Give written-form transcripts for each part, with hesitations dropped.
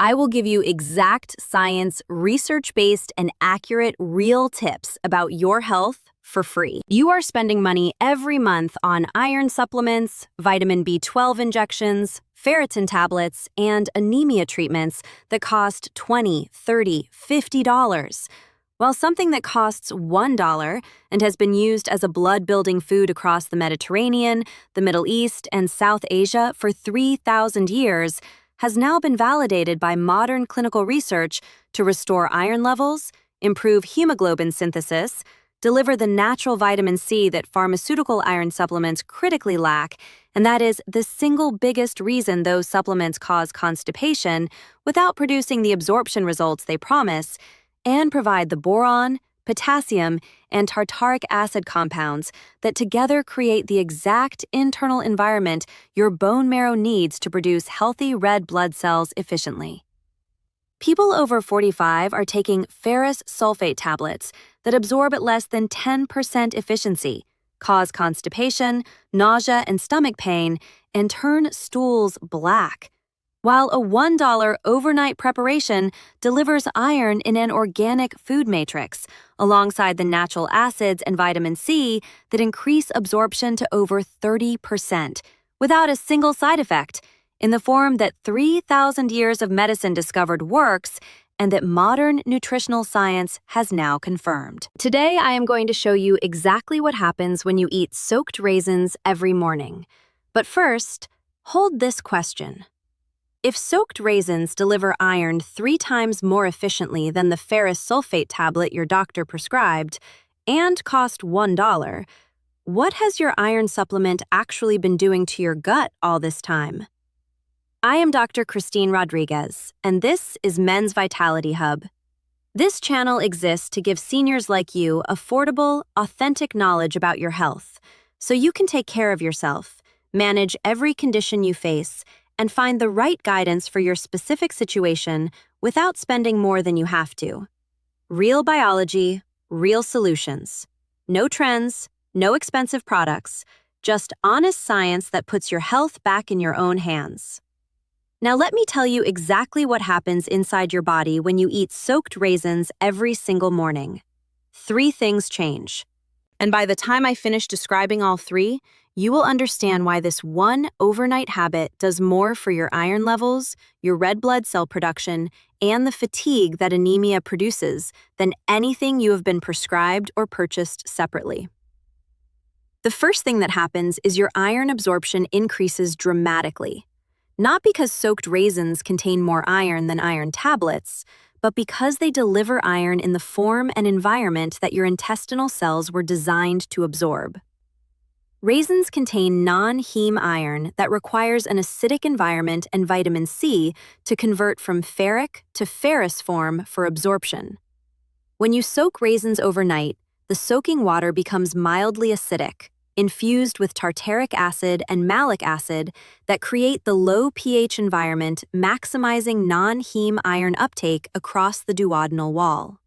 I will give you exact science, research-based, and accurate real tips about your health for free. You are spending money every month on iron supplements, vitamin B12 injections, ferritin tablets, and anemia treatments that cost $20, $30, $50. While something that costs $1 and has been used as a blood-building food across the Mediterranean, the Middle East, and South Asia for 3,000 years, has now been validated by modern clinical research to restore iron levels, improve hemoglobin synthesis, deliver the natural vitamin C that pharmaceutical iron supplements critically lack, and that is the single biggest reason those supplements cause constipation without producing the absorption results they promise, and provide the boron, potassium, and tartaric acid compounds that together create the exact internal environment your bone marrow needs to produce healthy red blood cells efficiently. People over 45 are taking ferrous sulfate tablets that absorb at less than 10% efficiency, cause constipation, nausea, and stomach pain, and turn stools black, while a $1 overnight preparation delivers iron in an organic food matrix, alongside the natural acids and vitamin C that increase absorption to over 30%, without a single side effect, in the form that 3,000 years of medicine discovered works and that modern nutritional science has now confirmed. Today, I am going to show you exactly what happens when you eat soaked raisins every morning. But first, hold this question. If soaked raisins deliver iron 3 times more efficiently than the ferrous sulfate tablet your doctor prescribed and cost $1, what has your iron supplement actually been doing to your gut all this time? I am Dr. Christine Rodriguez, and this is Men's Vitality Hub. This channel exists to give seniors like you affordable, authentic knowledge about your health, so you can take care of yourself, manage every condition you face, and find the right guidance for your specific situation without spending more than you have to. Real biology, real solutions. No trends, no expensive products, just honest science that puts your health back in your own hands. Now let me tell you exactly what happens inside your body when you eat soaked raisins every single morning. 3 things change. And by the time I finish describing all 3, you will understand why this one overnight habit does more for your iron levels, your red blood cell production, and the fatigue that anemia produces than anything you have been prescribed or purchased separately. The first thing that happens is your iron absorption increases dramatically. Not because soaked raisins contain more iron than iron tablets, but because they deliver iron in the form and environment that your intestinal cells were designed to absorb. Raisins contain non-heme iron that requires an acidic environment and vitamin C to convert from ferric to ferrous form for absorption. When you soak raisins overnight, the soaking water becomes mildly acidic, infused with tartaric acid and malic acid that create the low pH environment, maximizing non-heme iron uptake across the duodenal wall.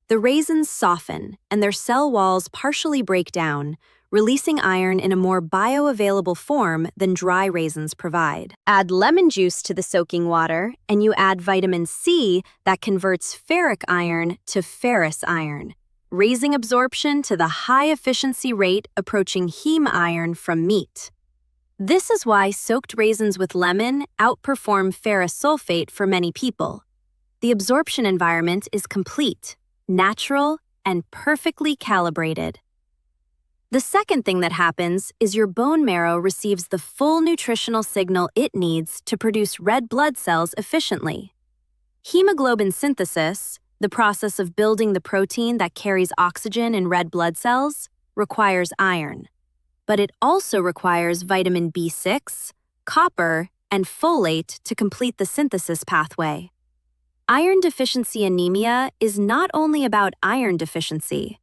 The raisins soften, and their cell walls partially break down, releasing iron in a more bioavailable form than dry raisins provide. Add lemon juice to the soaking water, and you add vitamin C that converts ferric iron to ferrous iron, raising absorption to the high-efficiency rate approaching heme iron from meat. This is why soaked raisins with lemon outperform ferrous sulfate for many people. The absorption environment is complete, natural, and perfectly calibrated. The second thing that happens is your bone marrow receives the full nutritional signal it needs to produce red blood cells efficiently. Hemoglobin synthesis, the process of building the protein that carries oxygen in red blood cells, requires iron. But it also requires vitamin B6, copper, and folate to complete the synthesis pathway. Iron deficiency anemia is not only about iron deficiency.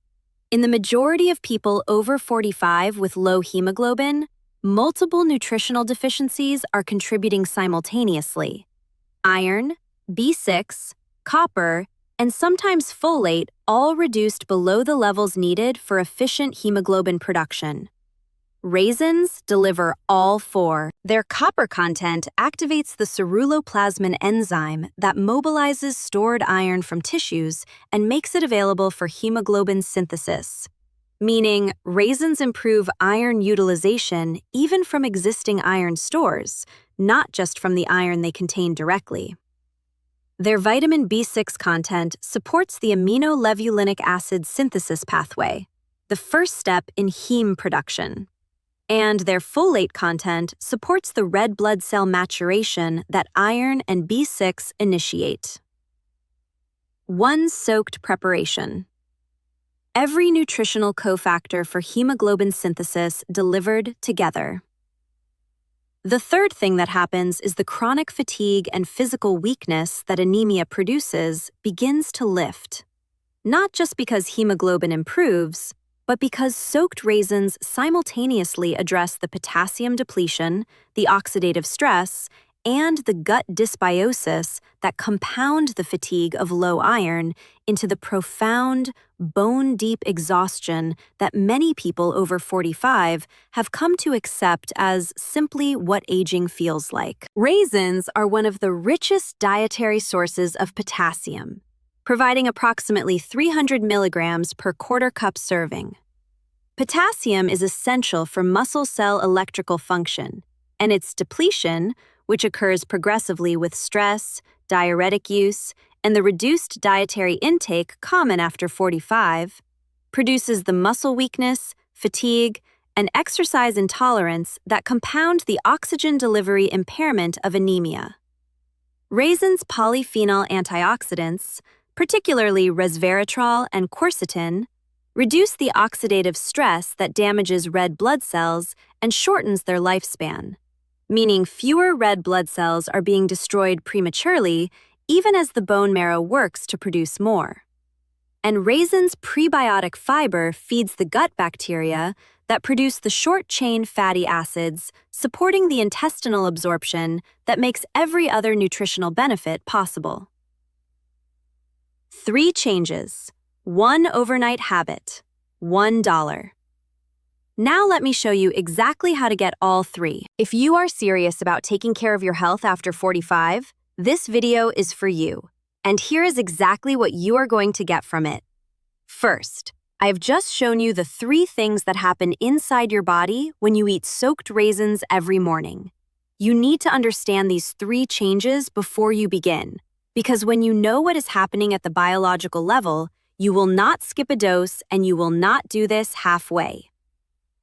In the majority of people over 45 with low hemoglobin, multiple nutritional deficiencies are contributing simultaneously. Iron, B6, copper, and sometimes folate all reduced below the levels needed for efficient hemoglobin production. Raisins deliver all four. Their copper content activates the ceruloplasmin enzyme that mobilizes stored iron from tissues and makes it available for hemoglobin synthesis. Meaning, raisins improve iron utilization even from existing iron stores, not just from the iron they contain directly. Their vitamin B6 content supports the aminolevulinic acid synthesis pathway, the first step in heme production. And their folate content supports the red blood cell maturation that iron and B6 initiate. One soaked preparation. Every nutritional cofactor for hemoglobin synthesis delivered together. The third thing that happens is the chronic fatigue and physical weakness that anemia produces begins to lift. Not just because hemoglobin improves, but because soaked raisins simultaneously address the potassium depletion, the oxidative stress, and the gut dysbiosis that compound the fatigue of low iron into the profound, bone-deep exhaustion that many people over 45 have come to accept as simply what aging feels like. Raisins are one of the richest dietary sources of potassium, providing approximately 300 milligrams per quarter cup serving. Potassium is essential for muscle cell electrical function, and its depletion, which occurs progressively with stress, diuretic use, and the reduced dietary intake common after 45, produces the muscle weakness, fatigue, and exercise intolerance that compound the oxygen delivery impairment of anemia. Raisins' polyphenol antioxidants, particularly resveratrol and quercetin, reduce the oxidative stress that damages red blood cells and shortens their lifespan, meaning fewer red blood cells are being destroyed prematurely even as the bone marrow works to produce more. And raisins' prebiotic fiber feeds the gut bacteria that produce the short-chain fatty acids, supporting the intestinal absorption that makes every other nutritional benefit possible. 3 changes. 1 overnight habit. $1. Now let me show you exactly how to get all 3. If you are serious about taking care of your health after 45, this video is for you. And here is exactly what you are going to get from it. First, I have just shown you the 3 things that happen inside your body when you eat soaked raisins every morning. You need to understand these 3 changes before you begin, because when you know what is happening at the biological level, you will not skip a dose and you will not do this halfway.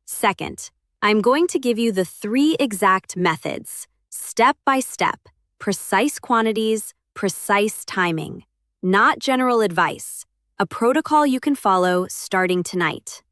Second, I'm going to give you the 3 exact methods, step by step, precise quantities, precise timing, not general advice, a protocol you can follow starting tonight.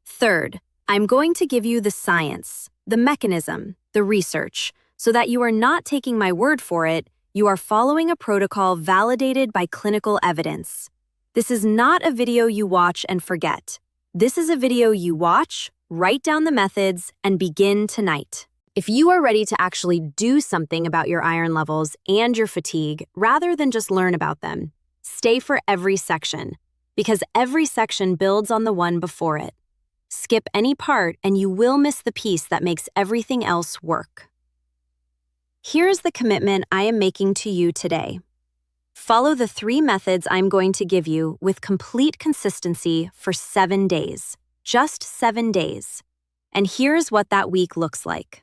Third, I'm going to give you the science, the mechanism, the research, so that you are not taking my word for it, you are following a protocol validated by clinical evidence. This is not a video you watch and forget. This is a video you watch, write down the methods, and begin tonight. If you are ready to actually do something about your iron levels and your fatigue, rather than just learn about them, stay for every section, because every section builds on the one before it. Skip any part and you will miss the piece that makes everything else work. Here's the commitment I am making to you today. Follow the 3 methods I'm going to give you with complete consistency for 7 days. Just 7 days. And here's what that week looks like.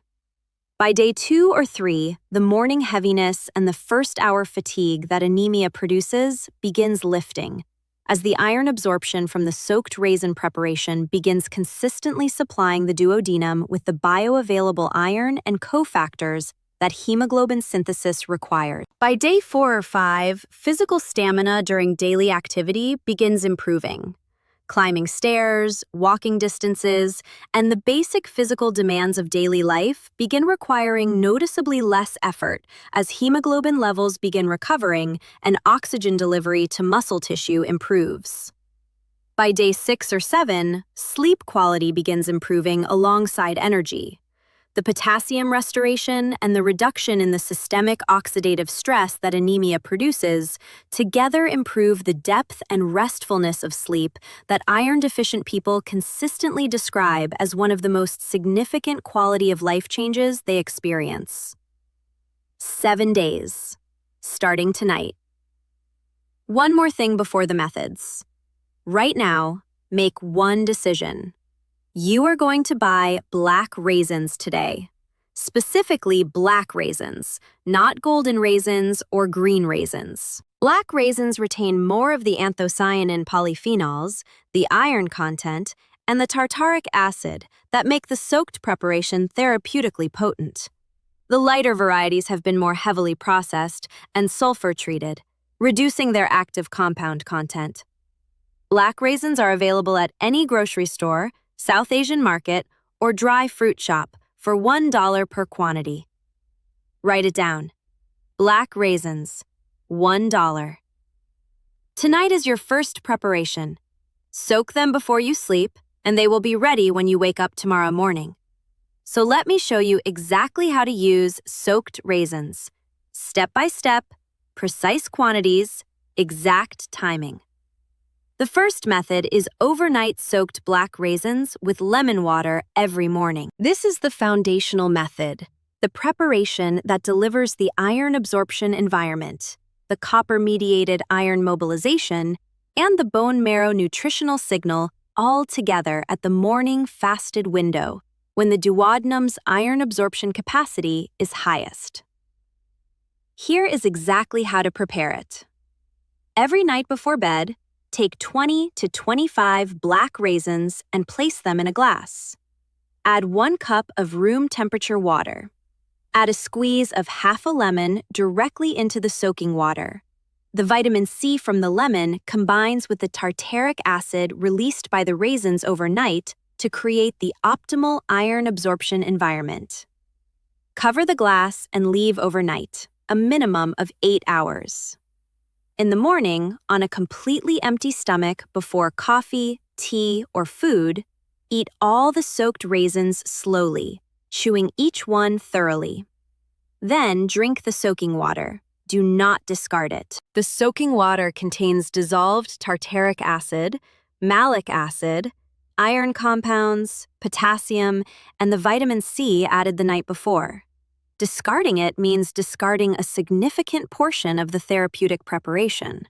By day 2 or 3, the morning heaviness and the first-hour fatigue that anemia produces begins lifting, as the iron absorption from the soaked raisin preparation begins consistently supplying the duodenum with the bioavailable iron and cofactors that hemoglobin synthesis requires. By day 4 or 5, physical stamina during daily activity begins improving. Climbing stairs, walking distances, and the basic physical demands of daily life begin requiring noticeably less effort as hemoglobin levels begin recovering and oxygen delivery to muscle tissue improves. By day 6 or 7, sleep quality begins improving alongside energy. The potassium restoration and the reduction in the systemic oxidative stress that anemia produces together improve the depth and restfulness of sleep that iron-deficient people consistently describe as one of the most significant quality of life changes they experience. 7 days, starting tonight. One more thing before the methods. Right now, make one decision. You are going to buy black raisins today. Specifically black raisins, not golden raisins or green raisins. Black raisins retain more of the anthocyanin polyphenols, the iron content, and the tartaric acid that make the soaked preparation therapeutically potent. The lighter varieties have been more heavily processed and sulfur-treated, reducing their active compound content. Black raisins are available at any grocery store, South Asian market, or dry fruit shop for $1 per quantity. Write it down. Black raisins, $1. Tonight is your first preparation. Soak them before you sleep, and they will be ready when you wake up tomorrow morning. So let me show you exactly how to use soaked raisins. Step by step, precise quantities, exact timing. The first method is overnight soaked black raisins with lemon water every morning. This is the foundational method, the preparation that delivers the iron absorption environment, the copper-mediated iron mobilization, and the bone marrow nutritional signal all together at the morning fasted window, when the duodenum's iron absorption capacity is highest. Here is exactly how to prepare it. Every night before bed, take 20 to 25 black raisins and place them in a glass. Add 1 cup of room temperature water. Add a squeeze of half a lemon directly into the soaking water. The vitamin C from the lemon combines with the tartaric acid released by the raisins overnight to create the optimal iron absorption environment. Cover the glass and leave overnight, a minimum of 8 hours. In the morning, on a completely empty stomach before coffee, tea, or food, eat all the soaked raisins slowly, chewing each one thoroughly. Then drink the soaking water. Do not discard it. The soaking water contains dissolved tartaric acid, malic acid, iron compounds, potassium, and the vitamin C added the night before. Discarding it means discarding a significant portion of the therapeutic preparation.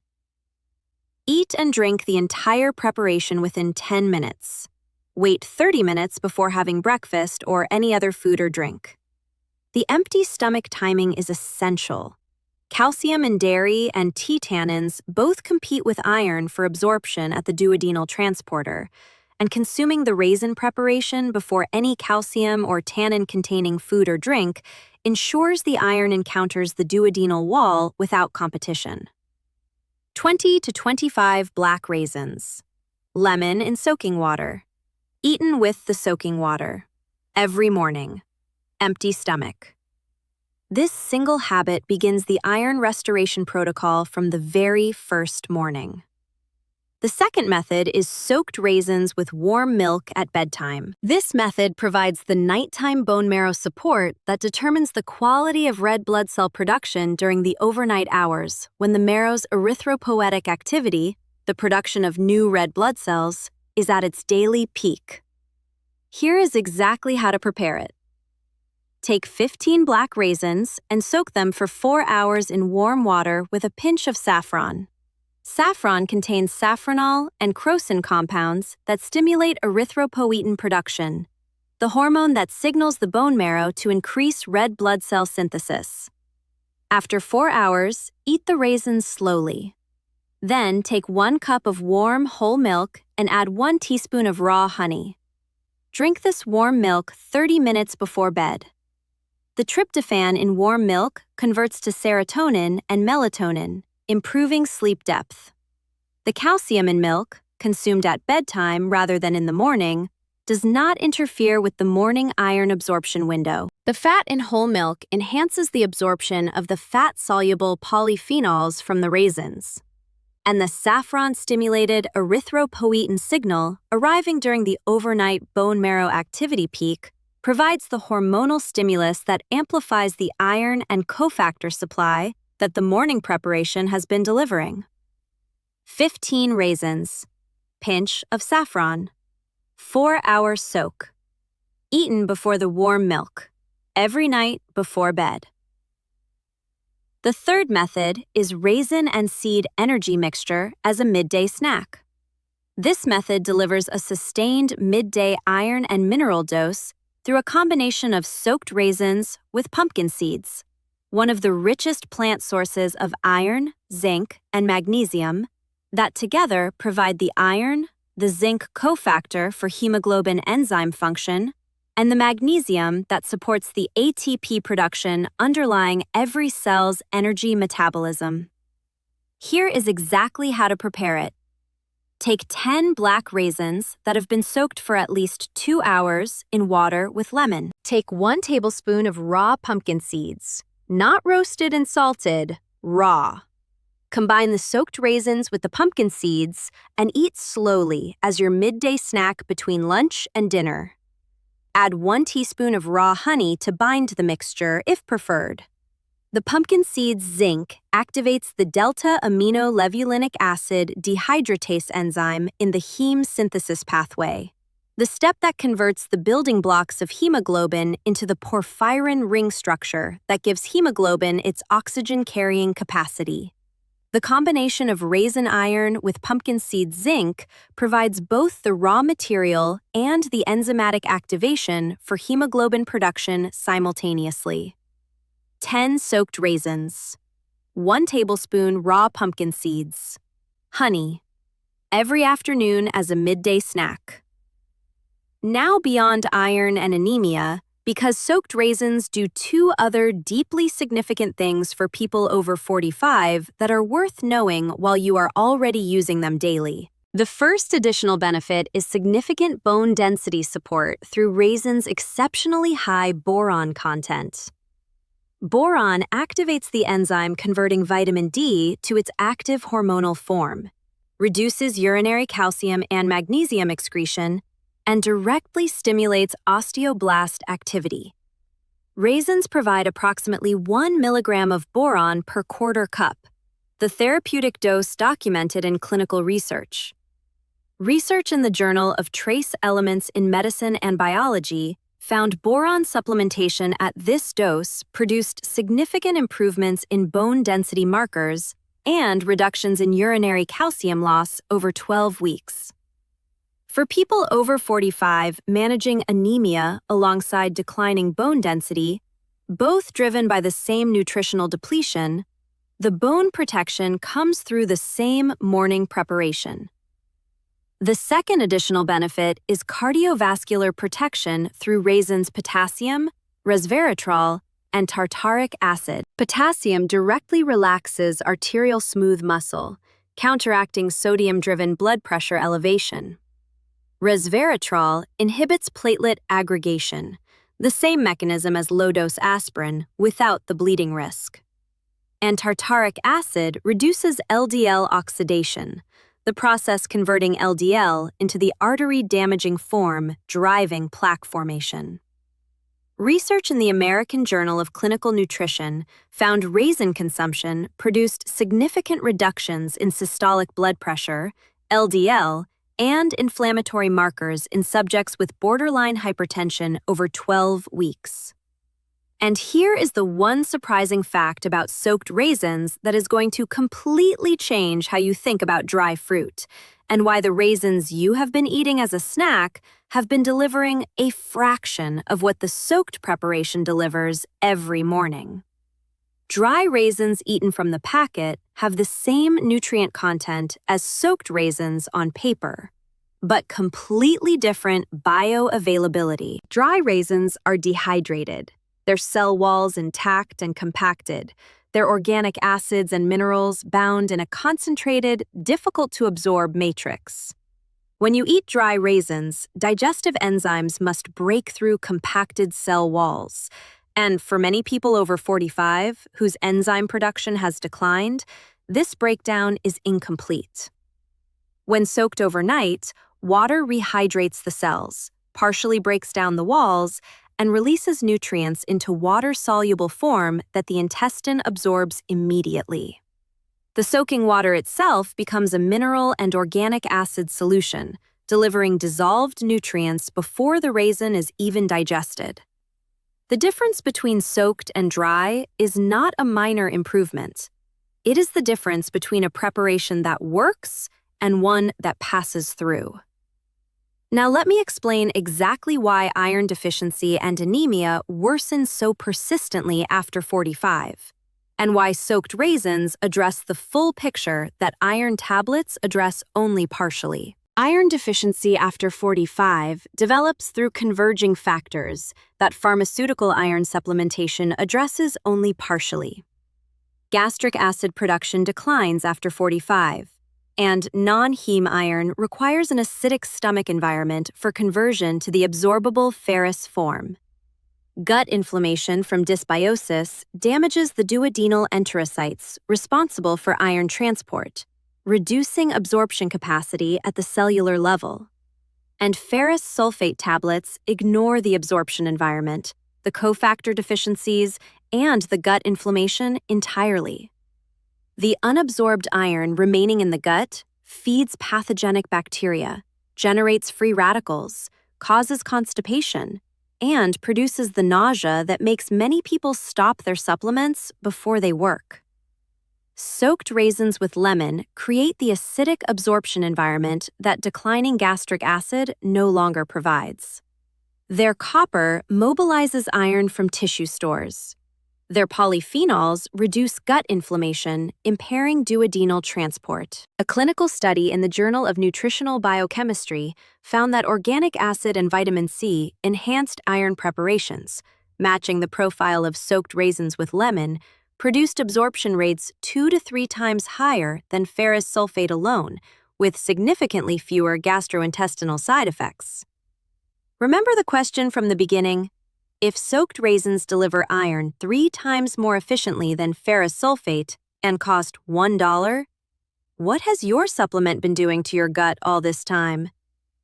Eat and drink the entire preparation within 10 minutes. Wait 30 minutes before having breakfast or any other food or drink. The empty stomach timing is essential. Calcium in dairy and tea tannins both compete with iron for absorption at the duodenal transporter, and consuming the raisin preparation before any calcium or tannin-containing food or drink ensures the iron encounters the duodenal wall without competition. 20 to 25 black raisins. Lemon in soaking water. Eaten with the soaking water. Every morning. Empty stomach. This single habit begins the iron restoration protocol from the very first morning. The second method is soaked raisins with warm milk at bedtime. This method provides the nighttime bone marrow support that determines the quality of red blood cell production during the overnight hours when the marrow's erythropoietic activity, the production of new red blood cells, is at its daily peak. Here is exactly how to prepare it. Take 15 black raisins and soak them for 4 hours in warm water with a pinch of saffron. Saffron contains safranol and crocin compounds that stimulate erythropoietin production, the hormone that signals the bone marrow to increase red blood cell synthesis. After 4 hours, eat the raisins slowly. Then take 1 cup of warm whole milk and add 1 teaspoon of raw honey. Drink this warm milk 30 minutes before bed. The tryptophan in warm milk converts to serotonin and melatonin, improving sleep depth. The calcium in milk, consumed at bedtime rather than in the morning, does not interfere with the morning iron absorption window. The fat in whole milk enhances the absorption of the fat-soluble polyphenols from the raisins. And the saffron-stimulated erythropoietin signal arriving during the overnight bone marrow activity peak provides the hormonal stimulus that amplifies the iron and cofactor supply that the morning preparation has been delivering. 15 raisins, pinch of saffron, 4-hour soak. Eaten before the warm milk, every night before bed. The third method is raisin and seed energy mixture as a midday snack. This method delivers a sustained midday iron and mineral dose through a combination of soaked raisins with pumpkin seeds, one of the richest plant sources of iron, zinc, and magnesium that together provide the iron, the zinc cofactor for hemoglobin enzyme function, and the magnesium that supports the ATP production underlying every cell's energy metabolism. Here is exactly how to prepare it. Take 10 black raisins that have been soaked for at least 2 hours in water with lemon. Take 1 tablespoon of raw pumpkin seeds, not roasted and salted, raw. Combine the soaked raisins with the pumpkin seeds and eat slowly as your midday snack between lunch and dinner. Add 1 teaspoon of raw honey to bind the mixture if preferred. The pumpkin seed's zinc activates the delta-aminolevulinic acid dehydratase enzyme in the heme synthesis pathway, the step that converts the building blocks of hemoglobin into the porphyrin ring structure that gives hemoglobin its oxygen-carrying capacity. The combination of raisin iron with pumpkin seed zinc provides both the raw material and the enzymatic activation for hemoglobin production simultaneously. 10 soaked raisins, 1 tablespoon raw pumpkin seeds, honey, every afternoon as a midday snack. Now beyond iron and anemia, because soaked raisins do 2 other deeply significant things for people over 45 that are worth knowing while you are already using them daily. The first additional benefit is significant bone density support through raisins' exceptionally high boron content. Boron activates the enzyme converting vitamin D to its active hormonal form, reduces urinary calcium and magnesium excretion, and directly stimulates osteoblast activity. Raisins provide approximately 1 milligram of boron per quarter cup, the therapeutic dose documented in clinical research. Research in the Journal of Trace Elements in Medicine and Biology found boron supplementation at this dose produced significant improvements in bone density markers and reductions in urinary calcium loss over 12 weeks. For people over 45 managing anemia alongside declining bone density, both driven by the same nutritional depletion, the bone protection comes through the same morning preparation. The second additional benefit is cardiovascular protection through raisins' potassium, resveratrol, and tartaric acid. Potassium directly relaxes arterial smooth muscle, counteracting sodium-driven blood pressure elevation. Resveratrol inhibits platelet aggregation, the same mechanism as low-dose aspirin without the bleeding risk. And tartaric acid reduces LDL oxidation, the process converting LDL into the artery-damaging form driving plaque formation. Research in the American Journal of Clinical Nutrition found raisin consumption produced significant reductions in systolic blood pressure, LDL, and inflammatory markers in subjects with borderline hypertension over 12 weeks. And here is the one surprising fact about soaked raisins that is going to completely change how you think about dry fruit, and why the raisins you have been eating as a snack have been delivering a fraction of what the soaked preparation delivers every morning. Dry raisins eaten from the packet have the same nutrient content as soaked raisins on paper, but completely different bioavailability. Dry raisins are dehydrated, their cell walls intact and compacted, their organic acids and minerals bound in a concentrated, difficult-to-absorb matrix. When you eat dry raisins, digestive enzymes must break through compacted cell walls. And for many people over 45 whose enzyme production has declined, this breakdown is incomplete. When soaked overnight, water rehydrates the cells, partially breaks down the walls, and releases nutrients into water-soluble form that the intestine absorbs immediately. The soaking water itself becomes a mineral and organic acid solution, delivering dissolved nutrients before the raisin is even digested. The difference between soaked and dry is not a minor improvement. It is the difference between a preparation that works and one that passes through. Now let me explain exactly why iron deficiency and anemia worsen so persistently after 45, and why soaked raisins address the full picture that iron tablets address only partially. Iron deficiency after 45 develops through converging factors that pharmaceutical iron supplementation addresses only partially. Gastric acid production declines after 45, and non-heme iron requires an acidic stomach environment for conversion to the absorbable ferrous form. Gut inflammation from dysbiosis damages the duodenal enterocytes responsible for iron transport, reducing absorption capacity at the cellular level. And ferrous sulfate tablets ignore the absorption environment, the cofactor deficiencies, and the gut inflammation entirely. The unabsorbed iron remaining in the gut feeds pathogenic bacteria, generates free radicals, causes constipation, and produces the nausea that makes many people stop their supplements before they work. Soaked raisins with lemon create the acidic absorption environment that declining gastric acid no longer provides. Their copper mobilizes iron from tissue stores. Their polyphenols reduce gut inflammation, impairing duodenal transport. A clinical study in the Journal of Nutritional Biochemistry found that organic acid and vitamin C enhanced iron preparations, matching the profile of soaked raisins with lemon, produced absorption rates 2 to 3 times higher than ferrous sulfate alone, with significantly fewer gastrointestinal side effects. Remember the question from the beginning? If soaked raisins deliver iron 3 times more efficiently than ferrous sulfate and cost $1, what has your supplement been doing to your gut all this time?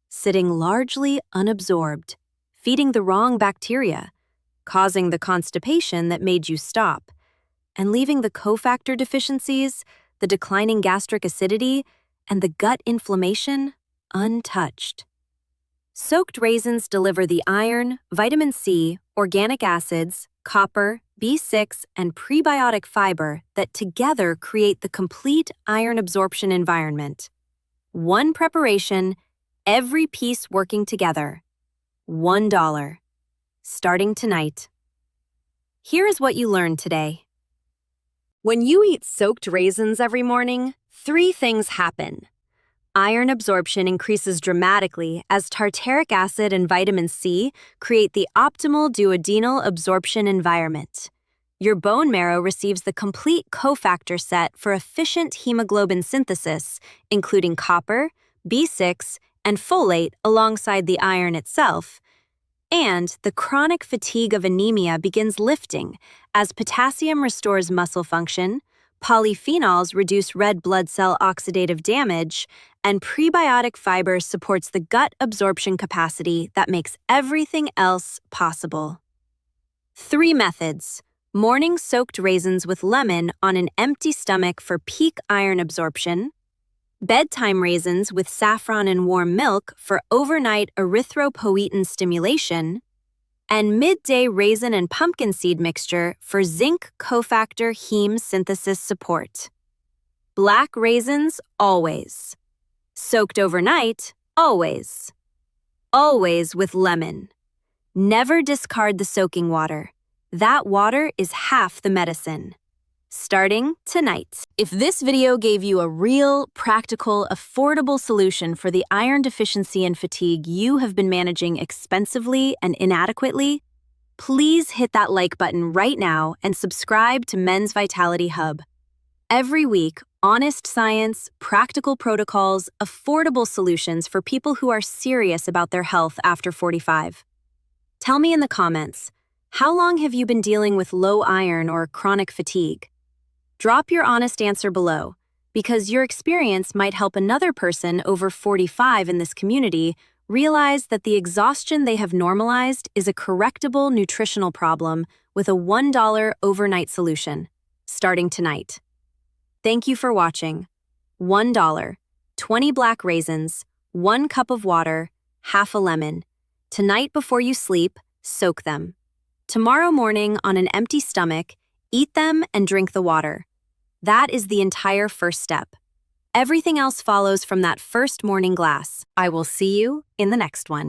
Sitting largely unabsorbed, feeding the wrong bacteria, causing the constipation that made you stop, and leaving the cofactor deficiencies, the declining gastric acidity, and the gut inflammation untouched. Soaked raisins deliver the iron, vitamin C, organic acids, copper, B6, and prebiotic fiber that together create the complete iron absorption environment. One preparation, every piece working together. $1. Starting tonight. Here is what you learned today. When you eat soaked raisins every morning, 3 things happen. Iron absorption increases dramatically as tartaric acid and vitamin C create the optimal duodenal absorption environment. Your bone marrow receives the complete cofactor set for efficient hemoglobin synthesis, including copper, B6, and folate alongside the iron itself. And the chronic fatigue of anemia begins lifting as potassium restores muscle function, polyphenols reduce red blood cell oxidative damage, and prebiotic fiber supports the gut absorption capacity that makes everything else possible. 3 methods. Morning soaked raisins with lemon on an empty stomach for peak iron absorption. Bedtime raisins with saffron and warm milk for overnight erythropoietin stimulation, and midday raisin and pumpkin seed mixture for zinc cofactor heme synthesis support. Black raisins, always. Soaked overnight, always. Always with lemon. Never discard the soaking water. That water is half the medicine. Starting tonight. If this video gave you a real, practical, affordable solution for the iron deficiency and fatigue you have been managing expensively and inadequately, please hit that like button right now and subscribe to Men's Vitality Hub. Every week, honest science, practical protocols, affordable solutions for people who are serious about their health after 45. Tell me in the comments, how long have you been dealing with low iron or chronic fatigue? Drop your honest answer below, because your experience might help another person over 45 in this community realize that the exhaustion they have normalized is a correctable nutritional problem with a $1 overnight solution, starting tonight. Thank you for watching. $1, 20 black raisins, 1 cup of water, half a lemon. Tonight before you sleep, soak them. Tomorrow morning on an empty stomach, eat them and drink the water. That is the entire first step. Everything else follows from that first morning glass. I will see you in the next one.